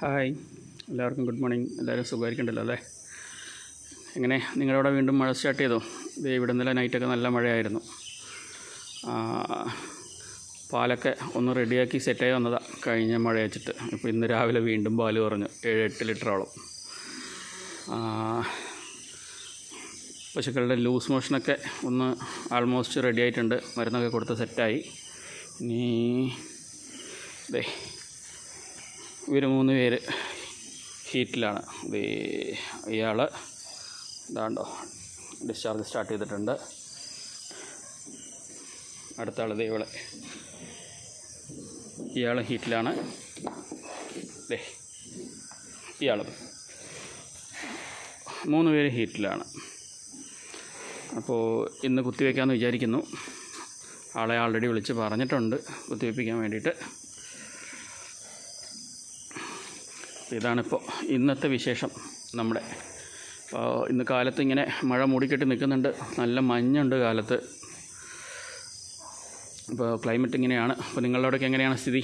Hi, എല്ലാവർക്കും good morning. എല്ലാവരും സുഖമായിരിക്കണ്ടല്ലോ അല്ലേ? എങ്ങനെ നിങ്ങളവിടെ വീണ്ടും മഴ സ്റ്റാർട്ട് ചെയ്തോ? ഇവിടെ ഇന്നലെ നൈറ്റൊക്കെ നല്ല മഴയായിരുന്നു. പാലൊക്കെ ഒന്ന് റെഡിയാക്കി സെറ്റായി വന്നതാണ് കഴിഞ്ഞ മഴ വെച്ചിട്ട്. ഇപ്പോൾ ഇന്ന് രാവിലെ വീണ്ടും പാല് കുറഞ്ഞു 7-8 ലിറ്ററോളം. പശുക്കളുടെ ലൂസ് മോഷനൊക്കെ ഒന്ന് ആൾമോസ്റ്റ് റെഡി ആയിട്ടുണ്ട്. മരുന്നൊക്കെ കൊടുത്ത് സെറ്റായി. ഇനി ഇവർ 3 പേര് ഹീറ്റിലാണ്. ഇയാൾ ഇതാണ്ടോ ഡിസ്ചാർജ് സ്റ്റാർട്ട് ചെയ്തിട്ടുണ്ട്. അടുത്ത ആൾ ഇയാൾ ഹീറ്റിലാണ്. ഇയാൾ 3 പേര് ഹീറ്റിലാണ്. അപ്പോൾ ഇന്ന് കുത്തിവെക്കാമെന്ന് വിചാരിക്കുന്നു. ആളെ ആൾറെഡി വിളിച്ച് പറഞ്ഞിട്ടുണ്ട് കുത്തിവെപ്പിക്കാൻ വേണ്ടിയിട്ട്. ഇതാണിപ്പോൾ ഇന്നത്തെ വിശേഷം നമ്മുടെ. ഇന്ന് കാലത്ത് ഇങ്ങനെ മഴ മൂടിക്കെട്ടി നിൽക്കുന്നുണ്ട്. നല്ല മഞ്ഞുണ്ട് കാലത്ത്. ഇപ്പോൾ ക്ലൈമറ്റ് ഇങ്ങനെയാണ്. അപ്പോൾ നിങ്ങളുടെ അവിടെയൊക്കെ എങ്ങനെയാണ് സ്ഥിതി?